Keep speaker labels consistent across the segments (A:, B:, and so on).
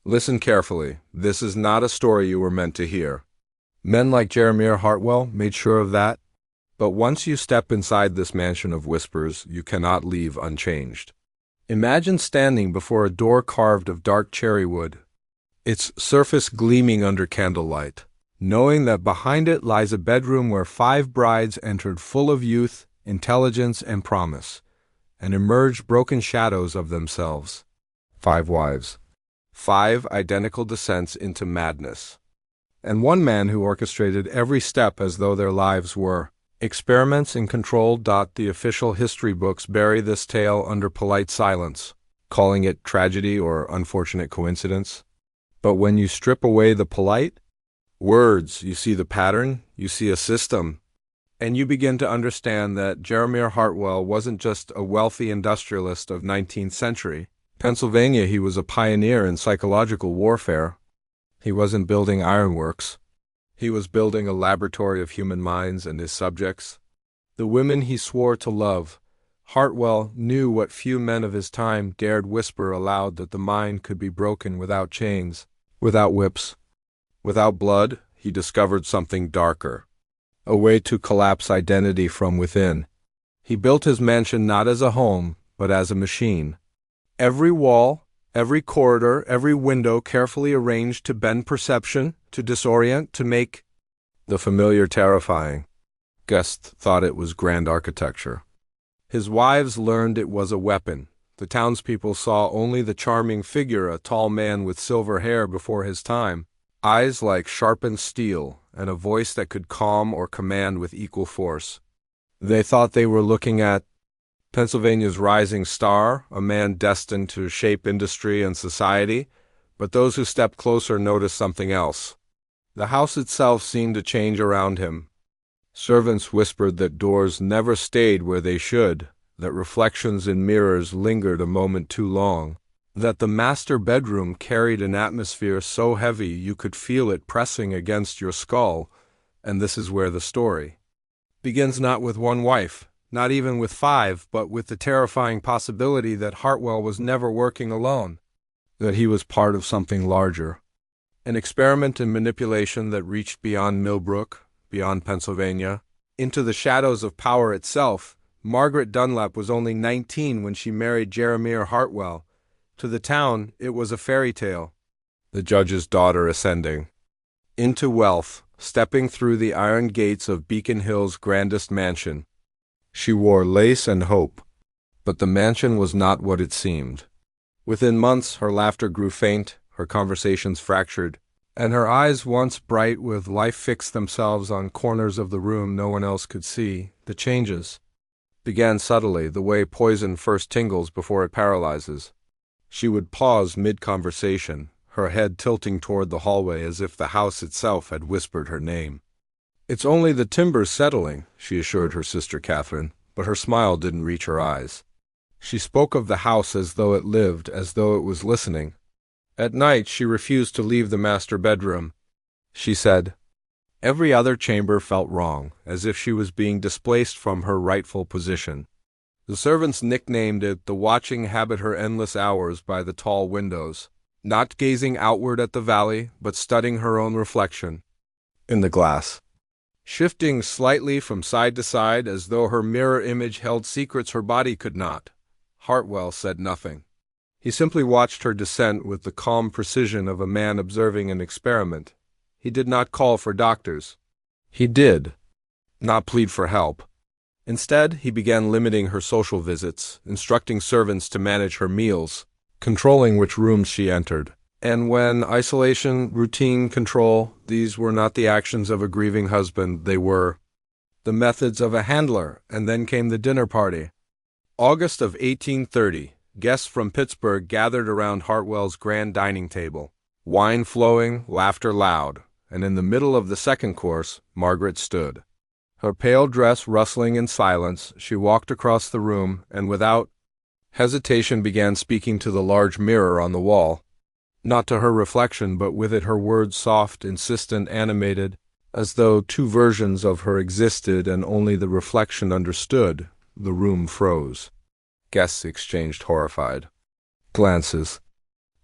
A: Listen carefully. This is not a story you were meant to hear. Men like Jeremiah Hartwell made sure of that. But once you step inside this mansion of whispers, you cannot leave unchanged. Imagine standing before a door carved of dark cherry wood, its surface gleaming under candlelight, knowing that behind it lies a bedroom where 5 brides entered full of youth, intelligence, and promise, and emerged broken shadows of themselves. 5 wives. 5 identical descents into madness. And one man who orchestrated every step as though their lives were experiments in control. The official history books bury this tale under polite silence, calling it tragedy or unfortunate coincidence. But when you strip away the polite words, you see the pattern, you see a system, and you begin to understand that Jeremiah Hartwell wasn't just a wealthy industrialist of 19th century Pennsylvania. He was a pioneer in psychological warfare. He wasn't building ironworks. He was building a laboratory of human minds and his subjects. The women he swore to love. Hartwell knew what few men of his time dared whisper aloud, that the mind could be broken without chains, without whips, without blood. He discovered something darker, a way to collapse identity from within. He built his mansion not as a home, but as a machine. Every wall, every corridor, every window carefully arranged to bend perception, to disorient, to make the familiar terrifying. Guests thought it was grand architecture. His wives learned it was a weapon. The townspeople saw only the charming figure, a tall man with silver hair before his time, eyes like sharpened steel, and a voice that could calm or command with equal force. They thought they were looking at Pennsylvania's rising star, a man destined to shape industry and society, but those who stepped closer noticed something else. The house itself seemed to change around him. Servants whispered that doors never stayed where they should, that reflections in mirrors lingered a moment too long, that the master bedroom carried an atmosphere so heavy you could feel it pressing against your skull. And this is where the story begins, not with one wife, not even with 5, but with the terrifying possibility that Hartwell was never working alone, that he was part of something larger, an experiment in manipulation that reached beyond Millbrook, beyond Pennsylvania, into the shadows of power itself. Margaret Dunlap was only 19 when she married Jeremiah Hartwell. To the town, it was a fairy tale. The judge's daughter ascending into wealth, stepping through the iron gates of Beacon Hill's grandest mansion. She wore lace and hope, but the mansion was not what it seemed. Within months, her laughter grew faint, her conversations fractured, and her eyes, once bright with life, fixed themselves on corners of the room no one else could see. The changes began subtly, the way poison first tingles before it paralyzes. She would pause mid-conversation, her head tilting toward the hallway as if the house itself had whispered her name. "It's only the timbers settling," she assured her sister Catherine, but her smile didn't reach her eyes. She spoke of the house as though it lived, as though it was listening. At night, she refused to leave the master bedroom. She said every other chamber felt wrong, as if she was being displaced from her rightful position. The servants nicknamed it the watching habit, her endless hours by the tall windows, not gazing outward at the valley, but studying her own reflection in the glass, shifting slightly from side to side as though her mirror image held secrets her body could not. Hartwell said nothing. He simply watched her descent with the calm precision of a man observing an experiment. He did not call for doctors. He did not plead for help. Instead, he began limiting her social visits, instructing servants to manage her meals, controlling which rooms she entered. And when isolation, routine, control, these were not the actions of a grieving husband, they were the methods of a handler. And then came the dinner party. August of 1830, guests from Pittsburgh gathered around Hartwell's grand dining table, wine flowing, laughter loud, and in the middle of the second course, Margaret stood. Her pale dress rustling in silence, she walked across the room and without hesitation began speaking to the large mirror on the wall. Not to her reflection, but with it her words soft, insistent, animated, as though 2 versions of her existed and only the reflection understood. The room froze. Guests exchanged horrified glances.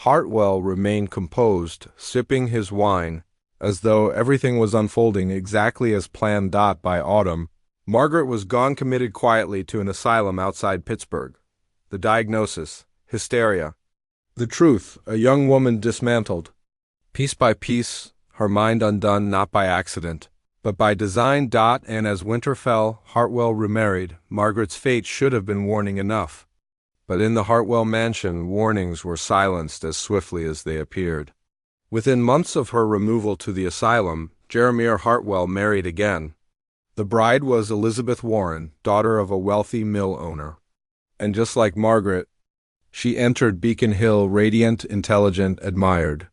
A: Hartwell remained composed, sipping his wine, as though everything was unfolding exactly as planned. By autumn, Margaret was gone, committed quietly to an asylum outside Pittsburgh. The diagnosis: hysteria. The truth: a young woman dismantled. Piece by piece, her mind undone not by accident, but by design. And as winter fell, Hartwell remarried. Margaret's fate should have been warning enough. But in the Hartwell mansion, warnings were silenced as swiftly as they appeared. Within months of her removal to the asylum, Jeremiah Hartwell married again. The bride was Elizabeth Warren, daughter of a wealthy mill owner. And just like Margaret, she entered Beacon Hill radiant, intelligent, admired.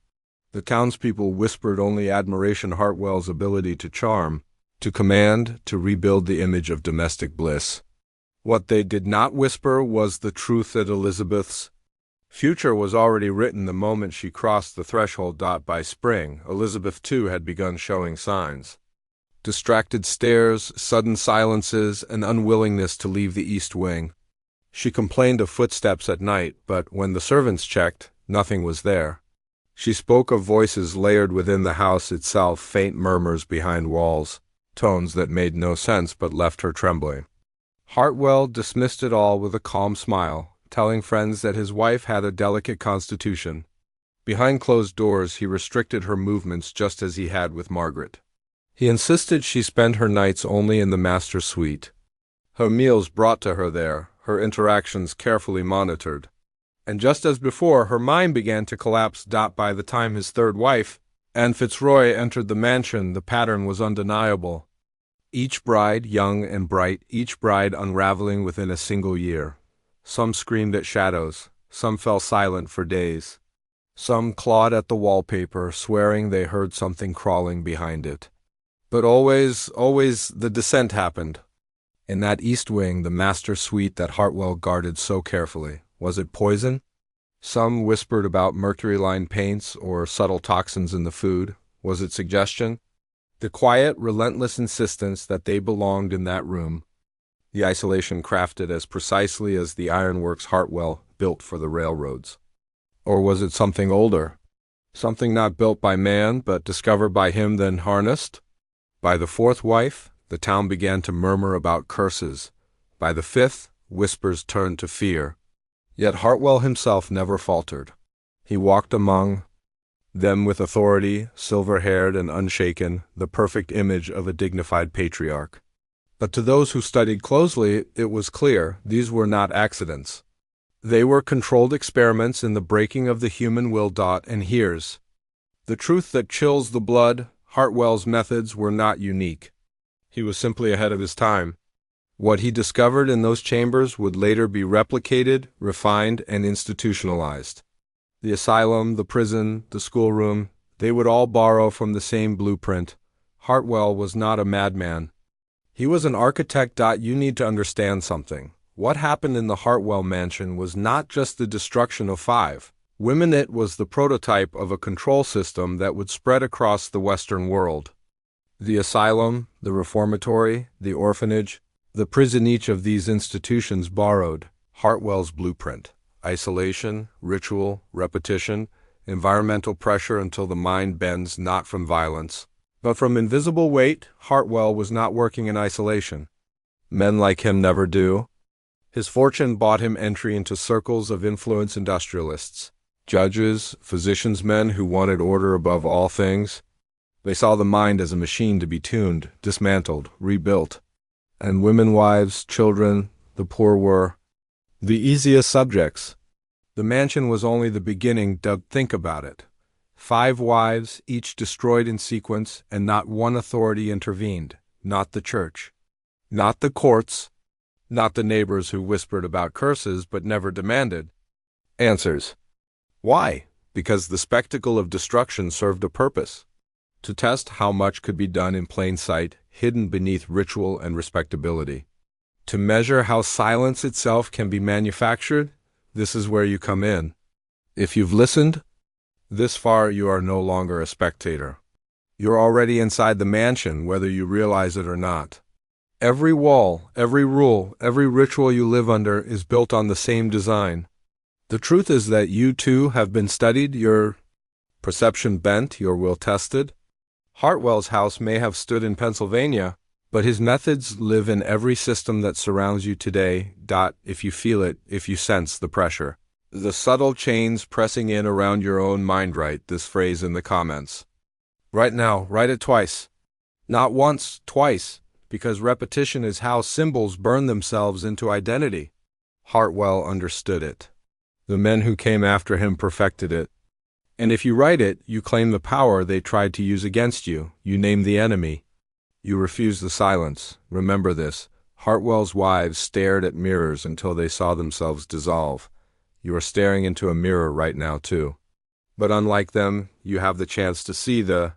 A: The townspeople whispered only admiration: Hartwell's ability to charm, to command, to rebuild the image of domestic bliss. What they did not whisper was the truth that Elizabeth's future was already written the moment she crossed the threshold. By spring, Elizabeth too had begun showing signs. Distracted stares, sudden silences, an unwillingness to leave the East Wing. She complained of footsteps at night, but when the servants checked, nothing was there. She spoke of voices layered within the house itself, faint murmurs behind walls, tones that made no sense but left her trembling. Hartwell dismissed it all with a calm smile, telling friends that his wife had a delicate constitution. Behind closed doors, he restricted her movements just as he had with Margaret. He insisted she spend her nights only in the master suite. Her meals brought to her there, her interactions carefully monitored. And just as before, her mind began to collapse. By the time his third wife, Anne Fitzroy, entered the mansion, the pattern was undeniable. Each bride young and bright, each bride unraveling within a single year. Some screamed at shadows, some fell silent for days. Some clawed at the wallpaper, swearing they heard something crawling behind it. But always the descent happened. In that East Wing, the master suite that Hartwell guarded so carefully. Was it poison? Some whispered about mercury-lined paints or subtle toxins in the food. Was it suggestion? The quiet, relentless insistence that they belonged in that room. The isolation crafted as precisely as the ironworks Hartwell built for the railroads. Or was it something older? Something not built by man, but discovered by him, then harnessed? By the fourth wife, the town began to murmur about curses. By the fifth, whispers turned to fear. Yet Hartwell himself never faltered. He walked among them with authority, silver-haired and unshaken, the perfect image of a dignified patriarch. But to those who studied closely, it was clear these were not accidents. They were controlled experiments in the breaking of the human will. And here's the truth that chills the blood: Hartwell's methods were not unique. He was simply ahead of his time. What he discovered in those chambers would later be replicated, refined, and institutionalized. The asylum, the prison, the schoolroom, they would all borrow from the same blueprint. Hartwell was not a madman. He was an architect. You need to understand something. What happened in the Hartwell mansion was not just the destruction of 5 women. It was the prototype of a control system that would spread across the Western world. The asylum, the reformatory, the orphanage, the prison, each of these institutions borrowed Hartwell's blueprint. Isolation, ritual, repetition, environmental pressure until the mind bends not from violence, but from invisible weight. Hartwell was not working in isolation. Men like him never do. His fortune bought him entry into circles of influence: industrialists, judges, physicians, men who wanted order above all things. They saw the mind as a machine to be tuned, dismantled, rebuilt. And women, wives, children, the poor were the easiest subjects. The mansion was only the beginning. Think about it. 5 wives, each destroyed in sequence, and not one authority intervened. Not the church. Not the courts. Not the neighbors who whispered about curses but never demanded answers. Why? Because the spectacle of destruction served a purpose. To test how much could be done in plain sight, hidden beneath ritual and respectability. To measure how silence itself can be manufactured. This is where you come in. If you've listened this far, you are no longer a spectator. You're already inside the mansion, whether you realize it or not. Every wall, every rule, every ritual you live under is built on the same design. The truth is that you too have been studied, your perception bent, your will tested. Hartwell's house may have stood in Pennsylvania, but his methods live in every system that surrounds you today. If you feel it, if you sense the pressure. The subtle chains pressing in around your own mind. Write this phrase in the comments. Right now, write it twice. Not once, twice, because repetition is how symbols burn themselves into identity. Hartwell understood it. The men who came after him perfected it. And if you write it, you claim the power they tried to use against you. You name the enemy. You refuse the silence. Remember this. Hartwell's wives stared at mirrors until they saw themselves dissolve. You are staring into a mirror right now, too. But unlike them, you have the chance to see the